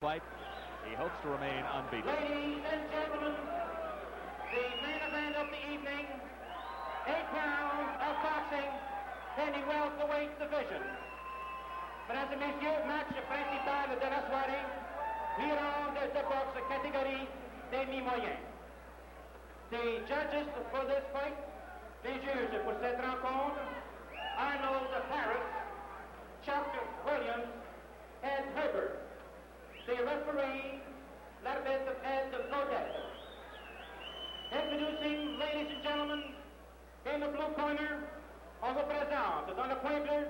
fight. He hopes to remain unbeaten. Ladies and gentlemen, the main event of the evening, 8 rounds of boxing in the welterweight division. Mesdames et messieurs, match principal de la soirée, 8 rounds de boxe catégorie demi-moyen. The judges for this fight, les juges pour cette rencontre, Arnold Harris, Chuck Williams, Ed Herbert. The referee, l'arbitre Ed Lodette. Introducing, ladies and gentlemen, in the blue corner, on vous présente dans le coin bleu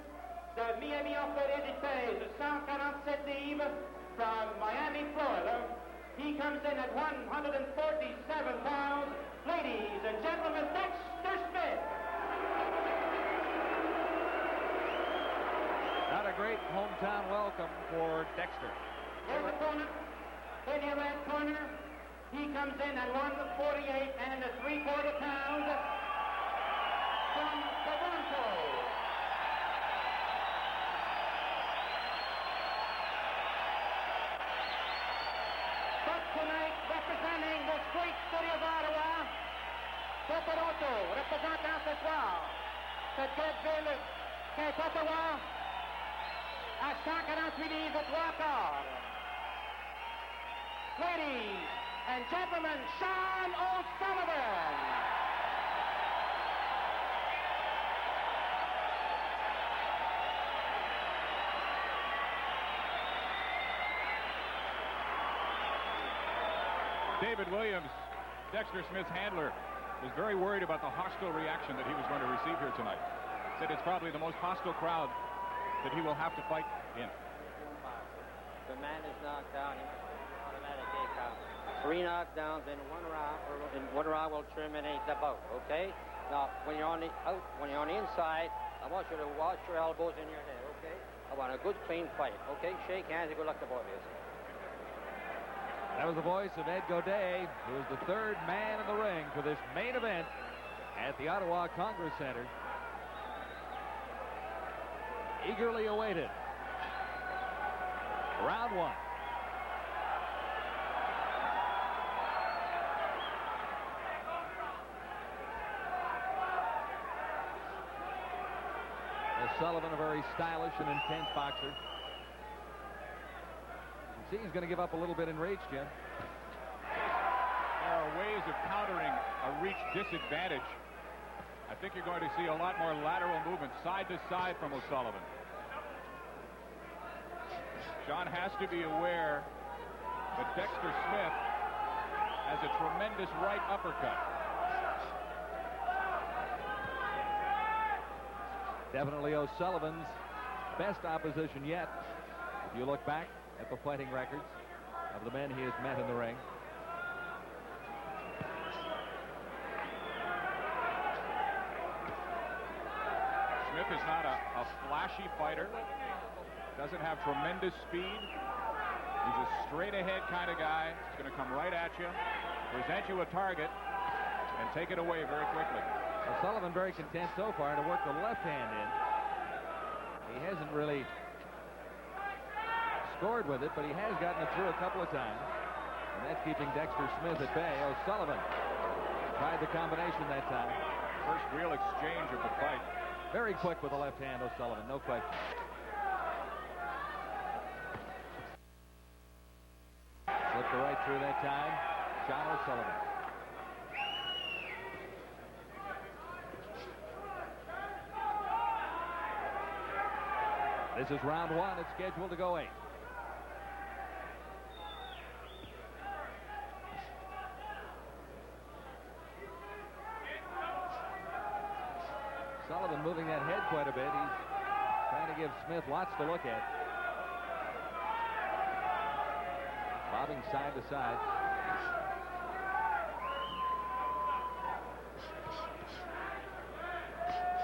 de Miami en Floride, il pèse 147 livres from Miami, Florida. He comes in at 147 pounds. Ladies and gentlemen, Dexter Smith. Not a great hometown welcome for Dexter. Here's the opponent in the red corner. He comes in at 148 and 3/4 pounds from Toronto. But tonight, representing this great city of Ottawa, de Toronto, représentant ce soir cette belle ville qu'est Ottawa, à 148 livres 3/4. Ladies and gentlemen, Shawn O'Sullivan. David Williams, Dexter Smith's handler, was very worried about the hostile reaction that he was going to receive here tonight. Said it's probably the most hostile crowd that he will have to fight in. The man is knocked down. He must be automatic take out. 3 knockdowns in one round will terminate the bout. Okay. Now, when you're on the inside, I want you to watch your elbows in your head. Okay. I want a good, clean fight. Okay. Shake hands and good luck to both of you. That was the voice of Ed Godet, who is the third man in the ring for this main event at the Ottawa Congress Center. Eagerly awaited. Round 1. O'Sullivan, a very stylish and intense boxer. You see, he's going to give up a little bit in reach, Jim. There are ways of countering a reach disadvantage. I think you're going to see a lot more lateral movement side to side from O'Sullivan. Shawn has to be aware that Dexter Smith has a tremendous right uppercut. Definitely O'Sullivan's best opposition yet. If you look back at the fighting records of the men he has met in the ring. Smith is not a flashy fighter. Doesn't have tremendous speed. He's a straight-ahead kind of guy. He's going to come right at you, present you a target, and take it away very quickly. O'Sullivan very content so far to work the left hand in. He hasn't really scored with it, but he has gotten it through a couple of times. And that's keeping Dexter Smith at bay. O'Sullivan tried the combination that time. First real exchange of the fight. Very quick with the left hand, O'Sullivan, no question. Slipped right through that time. Shawn O'Sullivan. This is round 1. It's scheduled to go 8. Sullivan moving that head quite a bit. He's trying to give Smith lots to look at. Bobbing side to side.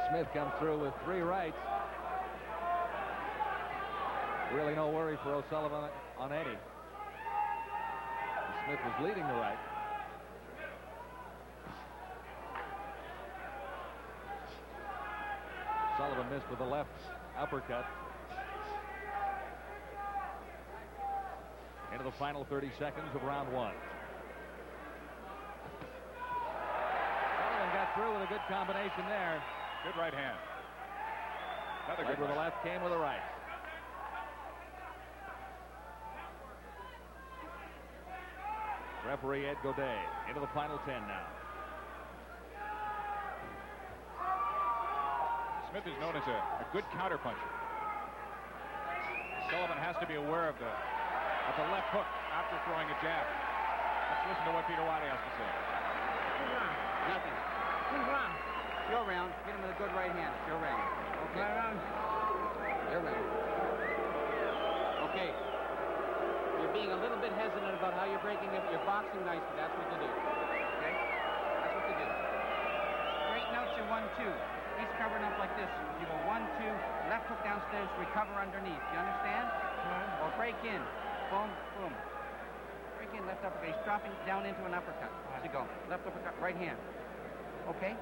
Smith comes through with 3 rights. Really no worry for O'Sullivan on any. Smith was leading the right. Sullivan missed with the left uppercut. into the final 30 seconds of round one. Sullivan got through with a good combination there. Good right hand. Another Led good with the right. left, came with the right. Referee Ed Godet into the final 10 now. Smith is known as a good counterpuncher. Sullivan has to be aware of the left hook after throwing a jab. Let's listen to what Peter Wiley has to say. Nothing. Who's wrong? Your round. Hit him with a good right hand. It's your round. Okay. My round. Your round. Okay. You're being a little bit hesitant about how you're breaking it. You're boxing nice, but that's what to do. Okay? That's what to do. Straighten out your 1-2. He's covering up like this. You go 1-2, left hook downstairs, recover underneath. You understand? Or break in. Boom, boom. Break in, left uppercut. He's dropping down into an uppercut. So you go. Left uppercut, right hand. Okay?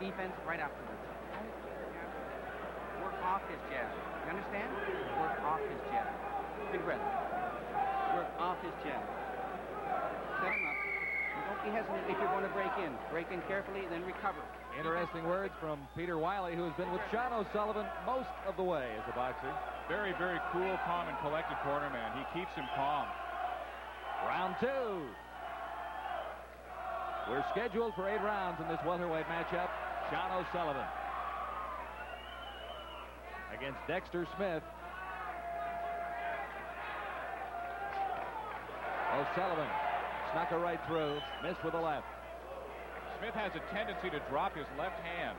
Defense right afterwards. Work off his jab. You understand? Work off his jab. Big breath. Work off his jab. Set him up. And don't be hesitant if you're going to break in. Break in carefully, then recover. Interesting words from Peter Wiley, who has been with Shawn O'Sullivan most of the way as a boxer. Very, very cool, calm, and collected cornerman. He keeps him calm. Round two. We're scheduled for 8 rounds in this welterweight matchup. Shawn O'Sullivan against Dexter Smith. O'Sullivan snuck a right through, missed with the left. Smith has a tendency to drop his left hand.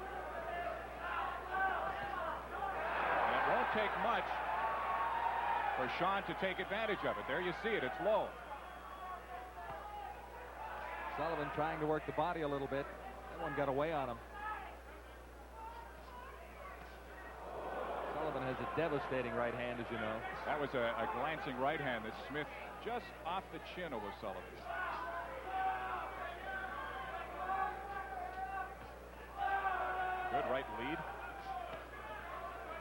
And it won't take much for Shawn to take advantage of it. There you see it. It's low. Sullivan trying to work the body a little bit. That one got away on him. Sullivan has a devastating right hand, as you know. That was a glancing right hand that Smith just off the chin of O'Sullivan. Good right lead.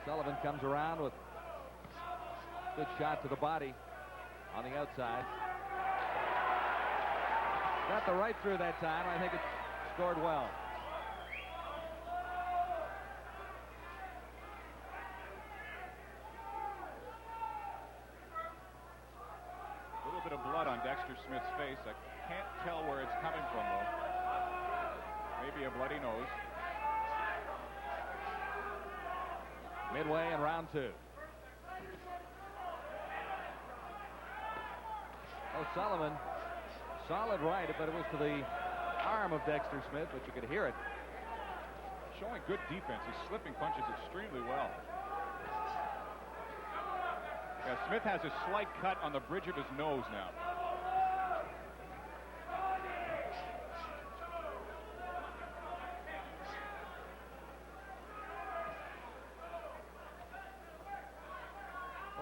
Sullivan comes around with a good shot to the body on the outside. Got the right through that time. I think it scored well. A little bit of blood on Dexter Smith's face. I can't tell where it's coming from, though. Maybe a bloody nose. Midway in round two. O'Sullivan, solid right, but it was to the arm of Dexter Smith, but you could hear it. Showing good defense. He's slipping punches extremely well. Yeah, Smith has a slight cut on the bridge of his nose now.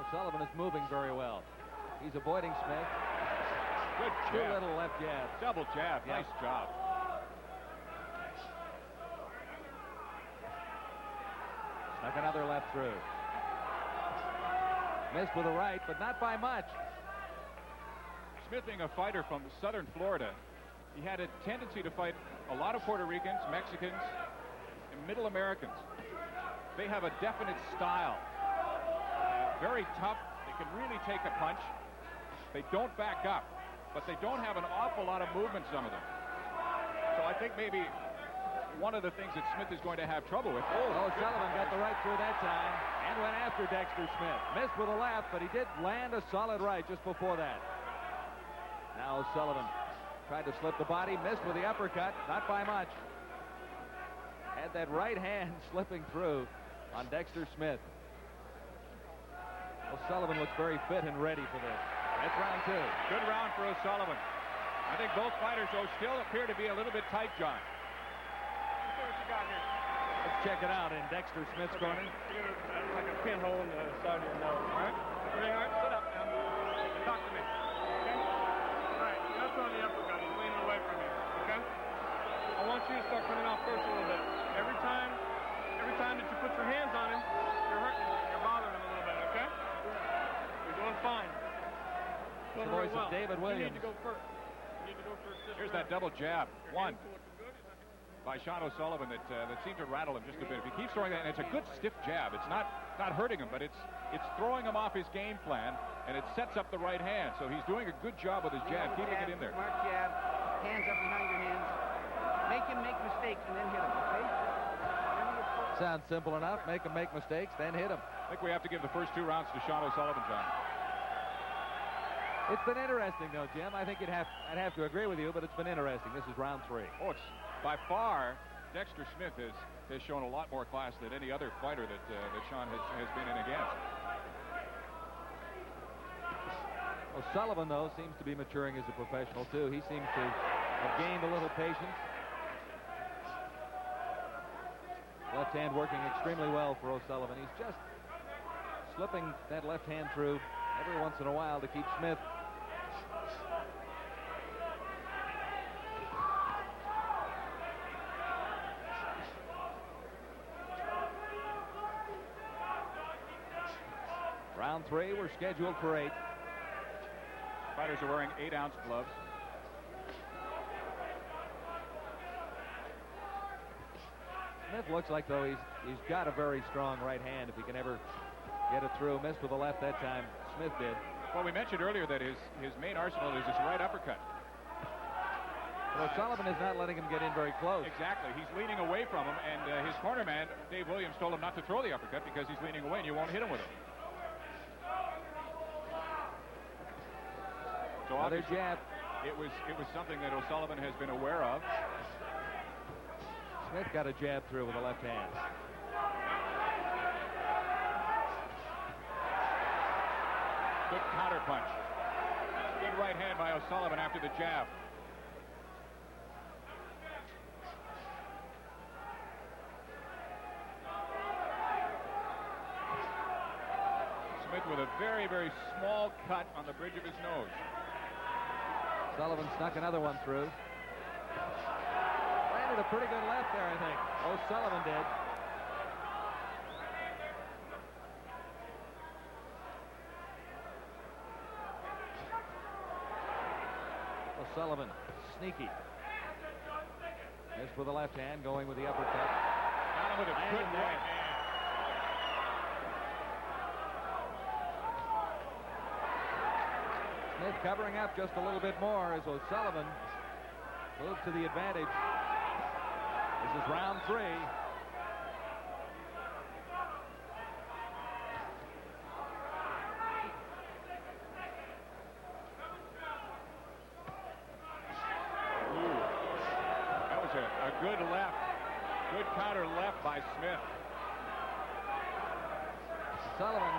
O'Sullivan is moving very well. He's avoiding Smith. Good Two jab. little left jabs. Double jab. Yeah. Nice job. Snuck another left through. Missed with a right, but not by much. Smith, being a fighter from southern Florida, he had a tendency to fight a lot of Puerto Ricans, Mexicans, and Middle Americans. They have a definite style. Very tough. They can really take a punch. They don't back up, but they don't have an awful lot of movement, some of them. So I think maybe one of the things that Smith is going to have trouble with. Sullivan got the right through that time and went after Dexter Smith. Missed with a left, but he did land a solid right just before that. Now Sullivan tried to slip the body, missed with the uppercut, not by much. Had that right hand slipping through on Dexter Smith. O'Sullivan looks very fit and ready for this. That's round two. Good round for O'Sullivan. I think both fighters, though, still appear to be a little bit tight, John. Let's see what you got here. Let's check it out in Dexter Smith's corner. You get like a pinhole in the side of your nose, all right? Everything all right? Sit up now. Talk to me, okay? All right, you're not throwing the uppercut. He's leaning away from you, okay? I want you to start coming off first a little bit. Every time that you put your hands on him, you're hurting him. You're bothering him a little bit, okay? You're doing fine. the voice of David Williams. You need to go first. You need to go first. Here's that double jab. One by Shawn O'Sullivan that seemed to rattle him just a bit. If he keeps throwing that, and it's a good stiff jab. It's not hurting him, but it's throwing him off his game plan, and it sets up the right hand. So he's doing a good job with his jab, keeping it in there. Smart jab, hands up behind your hands. Make him make mistakes and then hit him, okay? Sounds simple enough. Make him make mistakes, then hit him. I think we have to give the first 2 rounds to Shawn O'Sullivan, John. It's been interesting, though, Jim. I think I'd have to agree with you, but it's been interesting. This is round 3. Oh, it's by far, Dexter Smith has shown a lot more class than any other fighter that Shawn has been in against. O'Sullivan, though, seems to be maturing as a professional, too. He seems to have gained a little patience. Left hand working extremely well for O'Sullivan. He's just slipping that left hand through every once in a while to keep Smith. Round 3, we're scheduled for 8. Fighters are wearing 8-ounce gloves. Smith looks like, though, he's got a very strong right hand if he can ever get it through. Missed with the left that time. Smith did. Well, we mentioned earlier that his main arsenal is his right uppercut. Well, O'Sullivan is not letting him get in very close. Exactly. He's leaning away from him, and his corner man, Dave Williams, told him not to throw the uppercut because he's leaning away and you won't hit him with it. So Another jab. It was something that O'Sullivan has been aware of. Smith got a jab through with the left hand. Good counter punch. Good right hand by O'Sullivan after the jab. Smith with a very, very small cut on the bridge of his nose. Sullivan snuck another one through. Landed a pretty good left there, I think. O'Sullivan did. O'Sullivan, sneaky. Missed with the left hand, going with the uppercut. Got him with a good right hand. Smith covering up just a little bit more as O'Sullivan moves to the advantage. This is round 3. That was a good left. Good counter left by Smith. Sullivan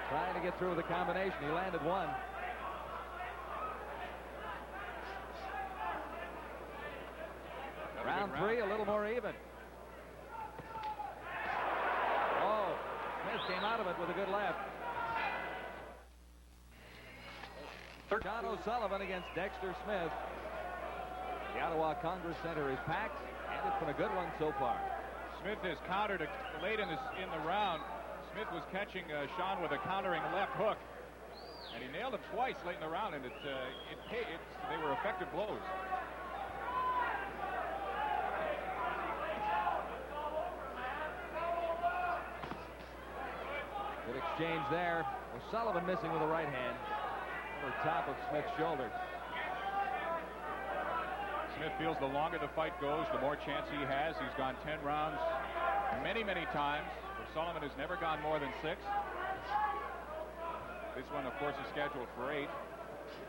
trying to get through with a combination. He landed one. Round 3, a little more even. Oh, Smith came out of it with a good left. Shawn O'Sullivan against Dexter Smith. The Ottawa Congress Center is packed, and it's been a good one so far. Smith has countered late in the round. Smith was catching Shawn with a countering left hook, and he nailed him twice late in the round, and they were effective blows. Good exchange there. O'Sullivan missing with the right hand over top of Smith's shoulder. Smith feels the longer the fight goes, the more chance he has. He's gone 10 rounds many, many times. O'Sullivan has never gone more than 6. This one, of course, is scheduled for 8.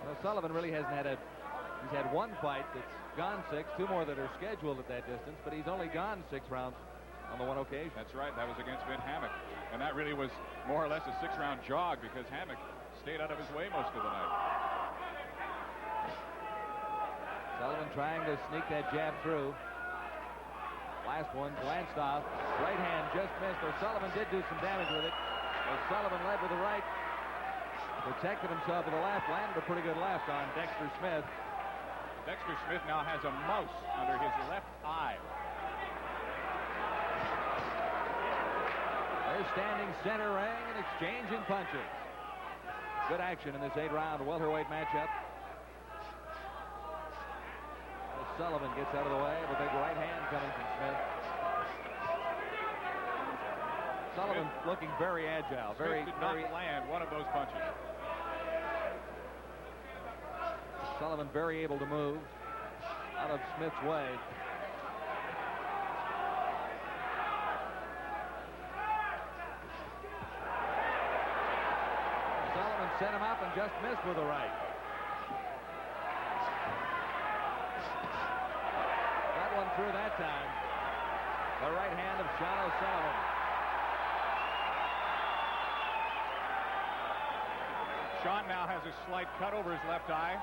Well, O'Sullivan really hasn't had he's had one fight that's gone 6, 2 more that are scheduled at that distance, but he's only gone 6 rounds on the one occasion. That's right. That was against Ben Hammock. And that really was more or less a 6-round jog because Hammock stayed out of his way most of the night. Sullivan trying to sneak that jab through. Last one glanced off. Right hand just missed. O'Sullivan did do some damage with it. O'Sullivan led with the right. Protected himself with the left. Landed a pretty good left on Dexter Smith. Dexter Smith now has a mouse under his left eye. They're standing center ring and exchanging punches. good action in this 8-round welterweight matchup. Sullivan gets out of the way of a big right hand coming from Smith. Sullivan looking very agile. Smith did not land one of those punches. Sullivan very able to move out of Smith's way. Sullivan set him up and just missed with a right. That one through that time. The right hand of Shawn O'Sullivan. Shawn now has a slight cut over his left eye.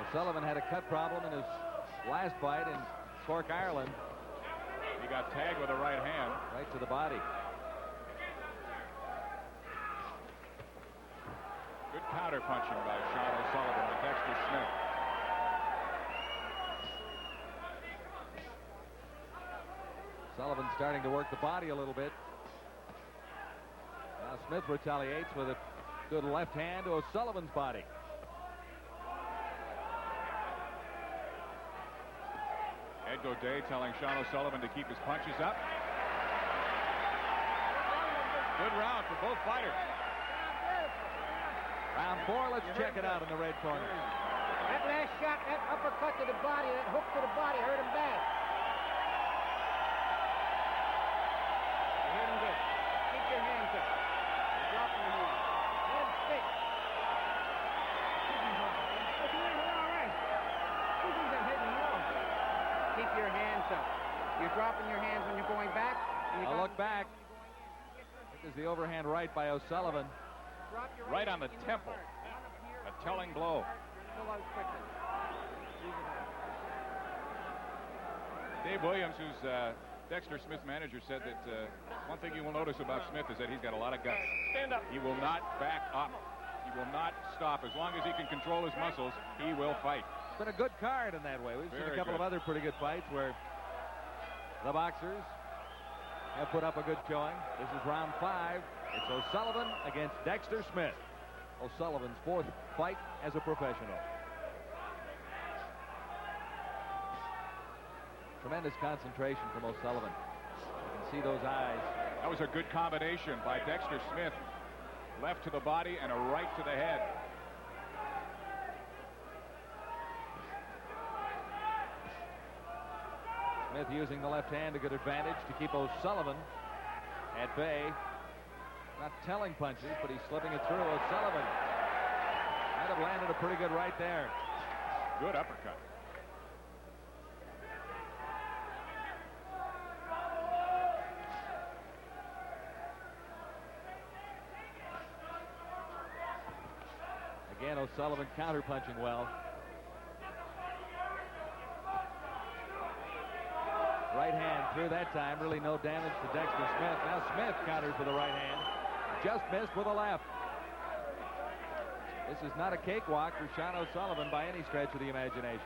O'Sullivan had a cut problem in his last fight in Cork, Ireland. He got tagged with a right hand. Right to the body. Good counter punching by Shawn O'Sullivan with Dexter Smith. Sullivan starting to work the body a little bit. Now Smith retaliates with a good left hand to O'Sullivan's body. Ed Godet telling Shawn O'Sullivan to keep his punches up. Good round for both fighters. Round 4, let's check it out in the red corner. That last shot, that uppercut to the body, that hook to the body hurt him bad. You hit him good. Keep your hands up. You're dropping your hands. Let him stick. All right. Keep your hands up. You're dropping your hands when you're going back. A look back. This is the overhand right by O'Sullivan. Right on the temple. A telling blow. Dave Williams, who's Dexter Smith's manager, said that one thing you will notice about Smith is that he's got a lot of guts. Stand up. He will not back up. He will not stop. As long as he can control his muscles, he will fight. It's been a good card in that way. We've seen a couple of other pretty good fights where the boxers have put up a good showing. This is round 5. It's O'Sullivan against Dexter Smith. O'Sullivan's 4th fight as a professional. Tremendous concentration from O'Sullivan. You can see those eyes. That was a good combination by Dexter Smith. Left to the body and a right to the head. Smith using the left hand to good advantage to keep O'Sullivan at bay. Not telling punches, but he's slipping it through. O'Sullivan might have landed a pretty good right there. Good uppercut. Again, O'Sullivan counter-punching well. Right hand through that time. Really no damage to Dexter Smith. Now Smith counters with a right hand. Just missed with a left. This is not a cakewalk for Shawn O'Sullivan by any stretch of the imagination.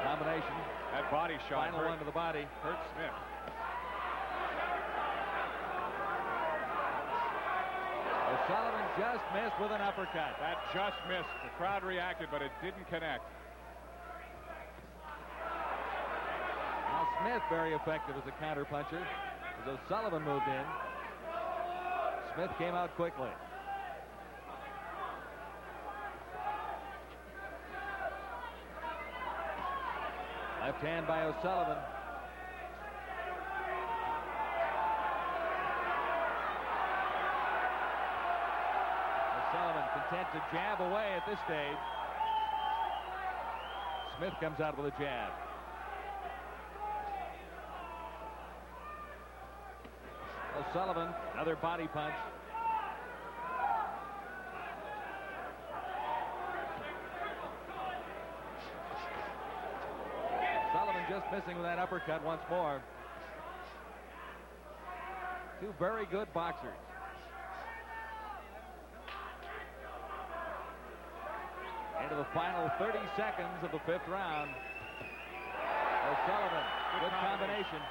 Combination. That body shot. Final one to the body. Hurt Smith. O'Sullivan just missed with an uppercut. That just missed. The crowd reacted, but it didn't connect. Now Smith very effective as a counter puncher. As O'Sullivan moved in, Smith came out quickly. Left hand by O'Sullivan. O'Sullivan content to jab away at this stage. Smith comes out with a jab. O'Sullivan, another body punch. Sullivan just missing with that uppercut once more. Two very good boxers. final 30 seconds of the 5th round. O'Sullivan, good combination.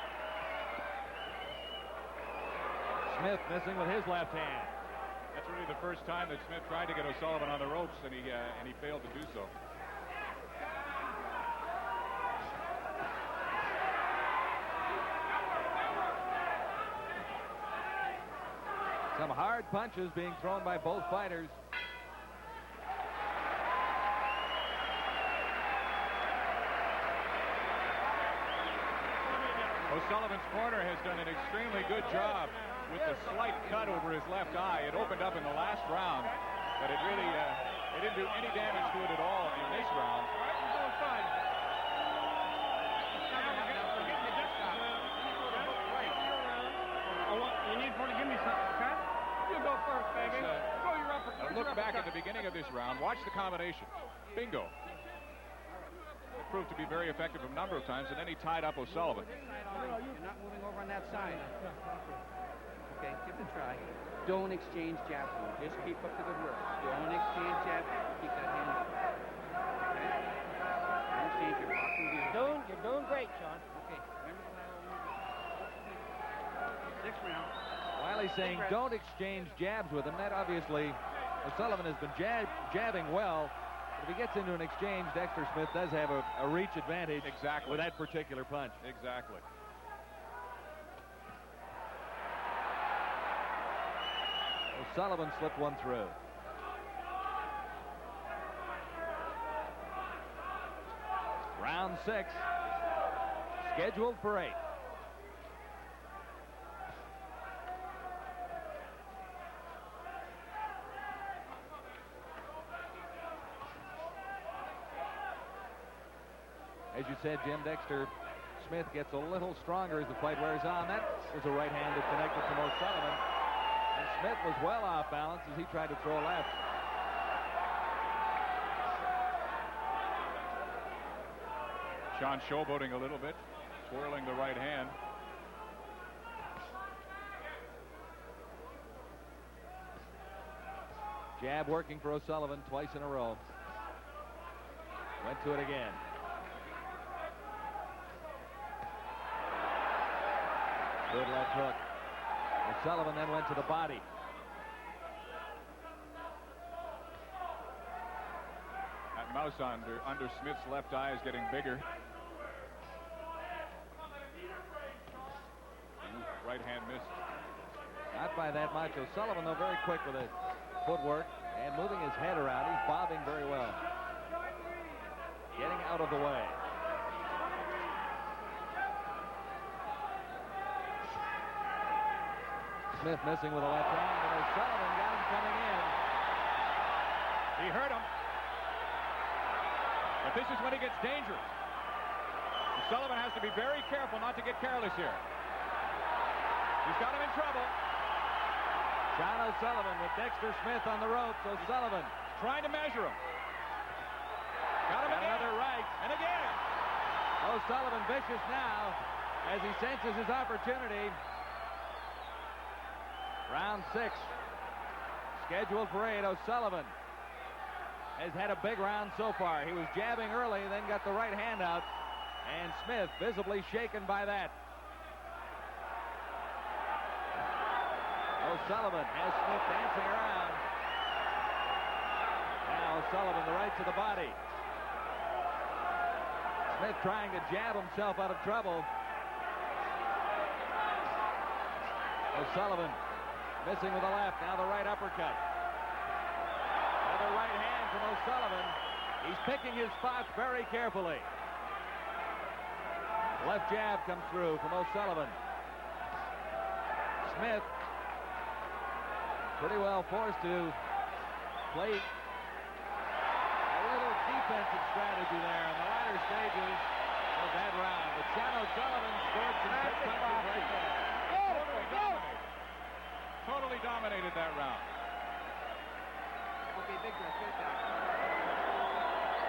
Smith missing with his left hand. That's really the first time that Smith tried to get O'Sullivan on the ropes, and he failed to do so. Some hard punches being thrown by both fighters. O'Sullivan's corner has done an extremely good job with the slight cut over his left eye. It opened up in the last round, but it really it didn't do any damage to it at all in this round. You need for to give me something, okay? You go first, baby. Go your upper. Look back at the beginning of this round. Watch the combination. Bingo. It proved to be very effective a number of times, and then he tied up O'Sullivan. You're not moving over on that side. Okay, give it a try. Don't exchange jabs. Just keep up the good work. Don't exchange jabs. Keep that hand up. Okay? Don't exchange your boxing view. You're doing great, Shawn. Okay, remember the lateral movement. 6th round. Wiley's saying don't exchange jabs with him. That obviously, O'Sullivan has been jabbing well. But if he gets into an exchange, Dexter Smith does have a reach advantage. Exactly. With that particular punch. Exactly. O'Sullivan slipped one through. Round 6. Scheduled for 8. As you said, Jim, Dexter Smith gets a little stronger as the fight wears on. That was a right hand that connected from O'Sullivan. And Smith was well off balance as he tried to throw a left. Shawn showboating a little bit, twirling the right hand. Jab working for O'Sullivan twice in a row. Went to it again. Good left hook. O'Sullivan then went to the body. That mouse under Smith's left eye is getting bigger. Right hand missed. Not by that much. O'Sullivan, though, very quick with his footwork and moving his head around. He's bobbing very well. Getting out of the way. Smith missing with a left hand, and O'Sullivan got him coming in. He hurt him. But this is when he gets dangerous. O'Sullivan has to be very careful not to get careless here. He's got him in trouble. Shawn O'Sullivan with Dexter Smith on the ropes. O'Sullivan trying to measure him. Got him again. Another right. And again. O'Sullivan vicious now as he senses his opportunity. Round 6. Scheduled for 8. O'Sullivan has had a big round so far. He was jabbing early, then got the right hand out. And Smith visibly shaken by that. O'Sullivan has Smith dancing around. Now O'Sullivan the right to the body. Smith trying to jab himself out of trouble. O'Sullivan missing with the left. Now the right uppercut. Another right hand from O'Sullivan. He's picking his spots very carefully. Left jab comes through from O'Sullivan. Smith pretty well forced to play a little defensive strategy there in the latter stages of that round. But Shawn O'Sullivan scored some good punches right there. Totally dominated that round. Okay, big breath. Get it back.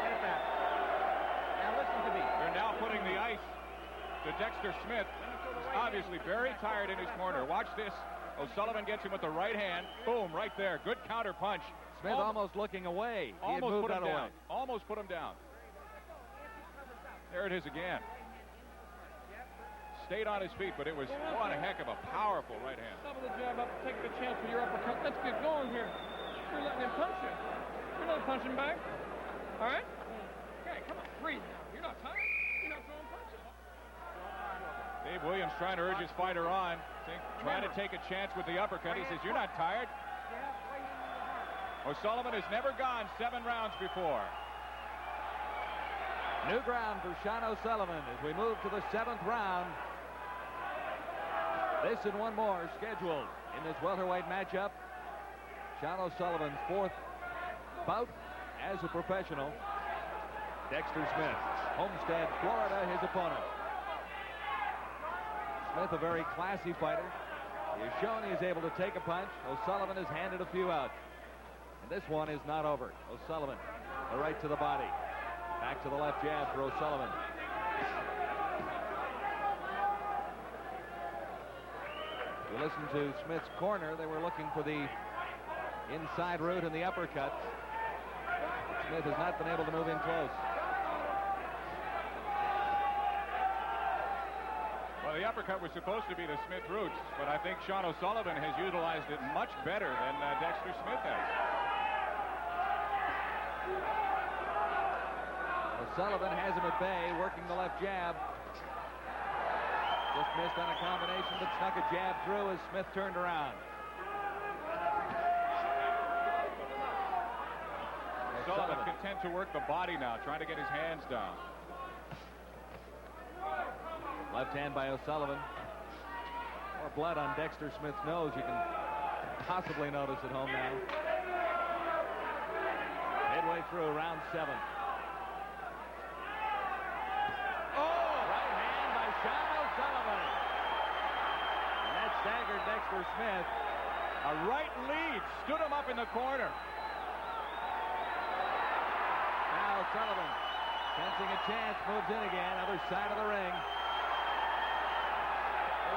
Get it back. Now listen to me. They're now putting the ice to Dexter Smith. He's obviously very tired in his corner. Watch this. O'Sullivan gets him with the right hand. Boom, right there. Good counter punch. Smith almost looking away. He had Almost moved put him out of the down. way. Almost put him down. There it is again. Stayed on his feet, but it was one heck of a powerful right hand. Double the jab up, take the chance with your uppercut. Let's get going here. You're letting him punch you. You're not punching back. All right? Okay, come on, breathe now. You're not tired. You're not throwing punches. Dave Williams trying to urge his fighter on. Trying to take a chance with the uppercut. He says, you're not tired. O'Sullivan has never gone 7 rounds before. New ground for Shawn O'Sullivan as we move to the 7th round. This and one more scheduled in this welterweight matchup. Shawn O'Sullivan's 4th bout as a professional. Dexter Smith, Homestead, Florida, his opponent. Smith, a very classy fighter. He has shown he is able to take a punch. O'Sullivan has handed a few out. And this one is not over. O'Sullivan, a right to the body. Back to the left jab for O'Sullivan. You listen to Smith's corner. They were looking for the inside route and the uppercut. Smith has not been able to move in close. Well, the uppercut was supposed to be the Smith route, but I think Shawn O'Sullivan has utilized it much better than Dexter Smith has. O'Sullivan has him at bay, working the left jab. Just missed on a combination, but snuck a jab through as Smith turned around. O'Sullivan content to work the body now, trying to get his hands down. Left hand by O'Sullivan. More blood on Dexter Smith's nose you can possibly notice at home now. Midway through round 7. Shawn O'Sullivan. And that staggered Dexter Smith. A right lead stood him up in the corner. Now O'Sullivan, sensing a chance, moves in again, other side of the ring. A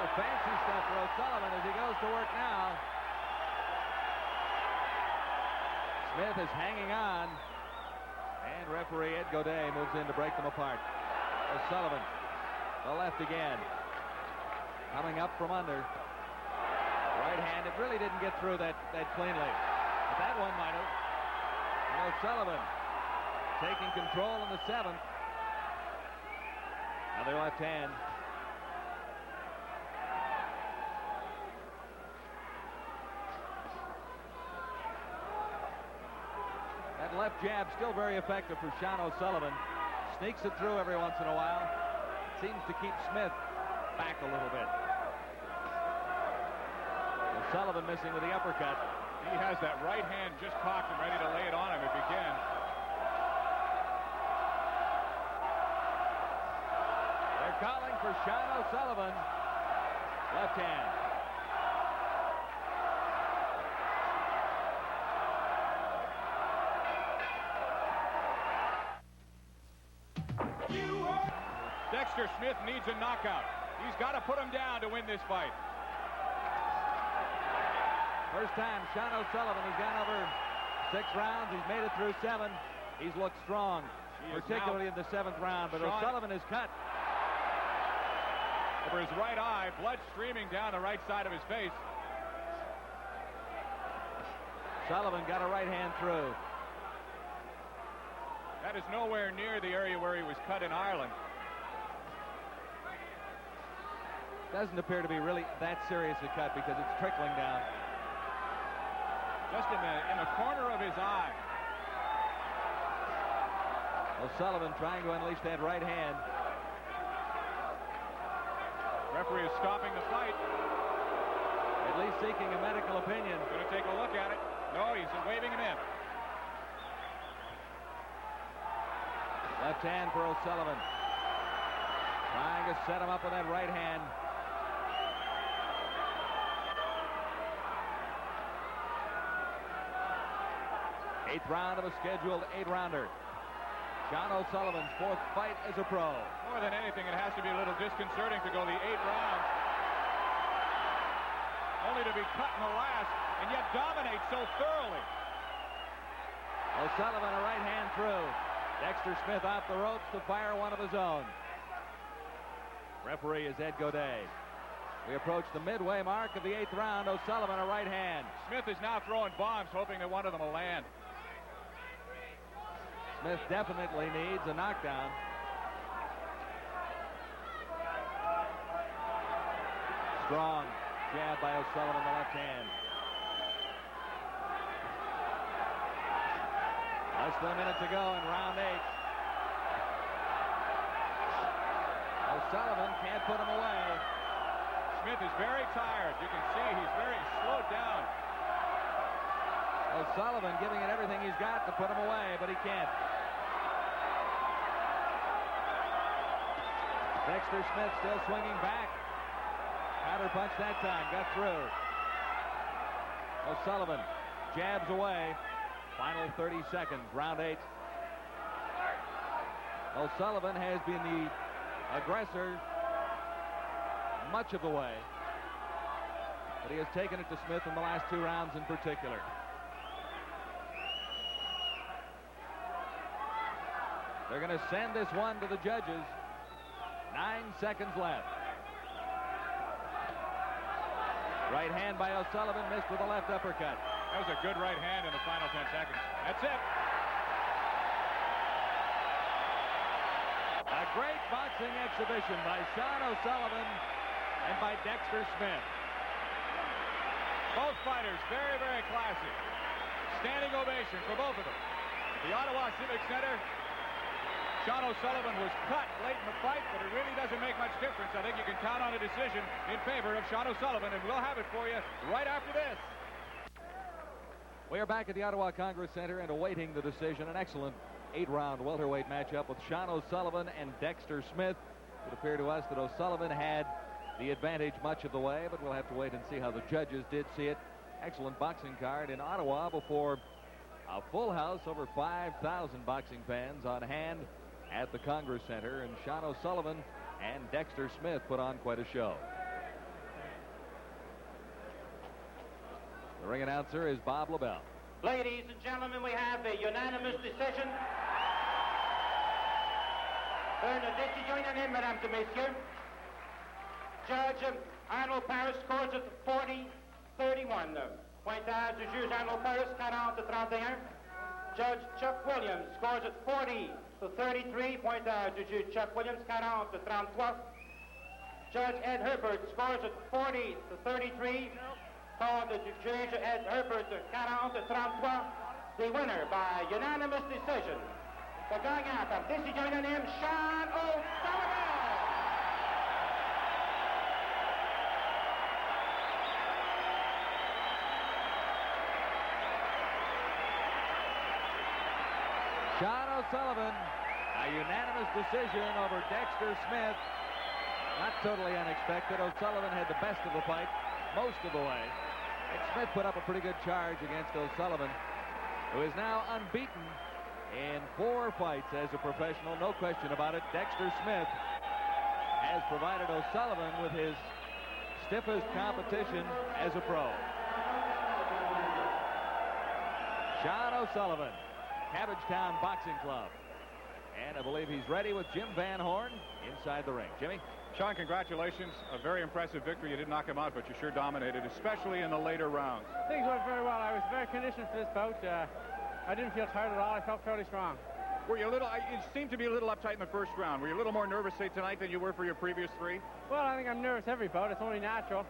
little fancy stuff for O'Sullivan as he goes to work now. Smith is hanging on. And referee Ed Godet moves in to break them apart. O'Sullivan. The left again. Coming up from under. Right hand. It really didn't get through that cleanly. But that one might have. And O'Sullivan taking control in the 7th. Another left hand. That left jab still very effective for Shawn O'Sullivan. Sneaks it through every once in a while. Seems to keep Smith back a little bit. O'Sullivan missing with the uppercut. He has that right hand just cocked and ready to lay it on him if he can. They're calling for Shawn O'Sullivan. Left hand. Dexter Smith needs a knockout. He's got to put him down to win this fight. First time Shawn O'Sullivan has gone over 6 rounds. He's made it through 7. He's looked strong, particularly in the 7th round. But O'Sullivan is cut. Over his right eye, blood streaming down the right side of his face. Sullivan got a right hand through. That is nowhere near the area where he was cut in Ireland. Doesn't appear to be really that serious a cut because it's trickling down. Just in the corner of his eye. O'Sullivan trying to unleash that right hand. Referee is stopping the fight. At least seeking a medical opinion. Going to take a look at it. No, he's waving him in. Left hand for O'Sullivan. Trying to set him up with that right hand. 8th round of a scheduled 8-rounder. Shawn O'Sullivan's 4th fight as a pro. More than anything, it has to be a little disconcerting to go the 8 rounds, only to be cut in the last, and yet dominate so thoroughly. O'Sullivan a right hand through. Dexter Smith off the ropes to fire one of his own. Referee is Ed Godet. We approach the midway mark of the 8th round. O'Sullivan a right hand. Smith is now throwing bombs, hoping that one of them will land. Smith definitely needs a knockdown. Strong jab by O'Sullivan, the left hand. Less than a minute to go in round 8. O'Sullivan can't put him away. Smith is very tired. You can see he's very slowed down. O'Sullivan giving it everything he's got to put him away, but he can't. Dexter Smith still swinging back. Counter punch that time, got through. O'Sullivan jabs away. Final 30 seconds, round 8. O'Sullivan has been the aggressor much of the way, but he has taken it to Smith in the last 2 rounds in particular. They're going to send this one to the judges. 9 seconds left. Right hand by O'Sullivan, missed with a left uppercut. That was a good right hand in the final 10 seconds. That's it. A great boxing exhibition by Shawn O'Sullivan and by Dexter Smith. Both fighters very, very classy. Standing ovation for both of them. The Ottawa Civic Center. Shawn O'Sullivan was cut late in the fight, but it really doesn't make much difference. I think you can count on a decision in favor of Shawn O'Sullivan, and we'll have it for you right after this. We are back at the Ottawa Congress Center and awaiting the decision. An excellent 8-round welterweight matchup with Shawn O'Sullivan and Dexter Smith. It would appear to us that O'Sullivan had the advantage much of the way, but we'll have to wait and see how the judges did see it. Excellent boxing card in Ottawa before a full house, over 5,000 boxing fans on hand at the Congress Center, and Shawn O'Sullivan and Dexter Smith put on quite a show. The ring announcer is Bob LaBelle. Ladies and gentlemen, we have a unanimous decision. Une décision unanime, mesdames et messieurs. Judge Arnold Paris scores at 40-31. Pointage du juge Arnold Paris, 40-31. Judge Chuck Williams scores at 40-33. Pointage du juge Chuck Williams, 40-33. Judge Ed Herbert scores at 40-33. For the juge Ed Herbert, 40-33. The winner by unanimous decision. The gagnant par décision unanime, Shawn O'Sullivan. Shawn O'Sullivan, a unanimous decision over Dexter Smith. Not totally unexpected. O'Sullivan had the best of the fight most of the way. And Smith put up a pretty good charge against O'Sullivan, who is now unbeaten in 4 fights as a professional. No question about it. Dexter Smith has provided O'Sullivan with his stiffest competition as a pro. Shawn O'Sullivan, Cabbagetown Boxing Club. And I believe he's ready with Jim Van Horn inside the ring. Jimmy? Shawn, congratulations. A very impressive victory. You didn't knock him out, but you sure dominated, especially in the later rounds. Things went very well. I was very conditioned for this bout. I didn't feel tired at all. I felt fairly strong. Were you a little, you seemed to be a little uptight in the first round. Were you a little more nervous, say, tonight than you were for your previous 3? Well, I think I'm nervous every bout. It's only natural.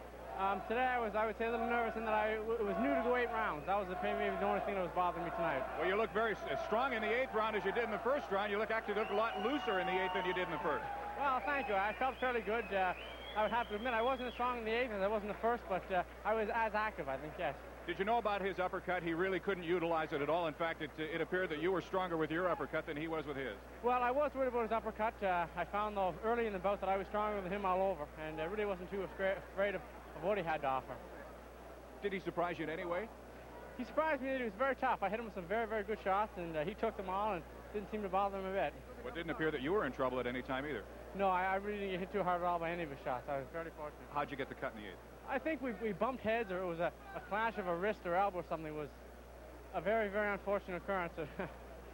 Today I would say, a little nervous in that it was new to go 8 rounds. That was maybe the only thing that was bothering me tonight. Well, you look very strong in the 8th round as you did in the first round. You actually look a lot looser in the 8th than you did in the first. Well, thank you. I felt fairly good. I would have to admit I wasn't as strong in the 8th as I was in the first, but I was as active, I think, yes. Did you know about his uppercut? He really couldn't utilize it at all. In fact, it appeared that you were stronger with your uppercut than he was with his. Well, I was worried about his uppercut. I found, though, early in the bout that I was stronger than him all over, and I really wasn't too afraid of what he had to offer. Did he surprise you in any way? He surprised me that he was very tough. I hit him with some very, very good shots, and he took them all and didn't seem to bother him a bit. Well, it didn't appear that you were in trouble at any time either. No, I really didn't get hit too hard at all by any of his shots. I was very fortunate. How'd you get the cut in the 8th? I think we bumped heads, or it was a clash of a wrist or elbow or something. a very, very unfortunate occurrence.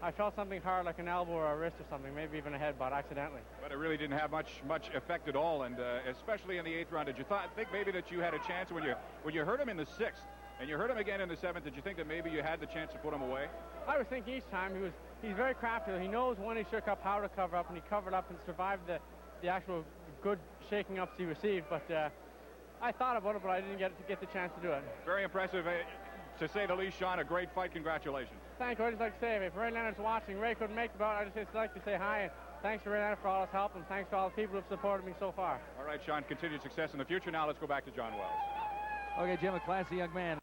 I felt something hard, like an elbow or a wrist or something, maybe even a headbutt accidentally. But it really didn't have much effect at all, and especially in the 8th round. Did you think maybe that you had a chance when you hurt him in the 6th and you hurt him again in the 7th? Did you think that maybe you had the chance to put him away? I was thinking each time he's very crafty. He knows when he shook up how to cover up, and he covered up and survived the actual good shaking ups he received. But I thought about it, but I didn't get the chance to do it. Very impressive, to say the least, Shawn. A great fight. Congratulations. Thank you. I'd just like to say, if Ray Leonard's watching, Ray couldn't make the bout. I'd just like to say hi, and thanks to Ray Leonard for all his help, and thanks to all the people who've supported me so far. All right, Shawn, continued success in the future. Now let's go back to John Wells. Okay, Jim, a classy young man.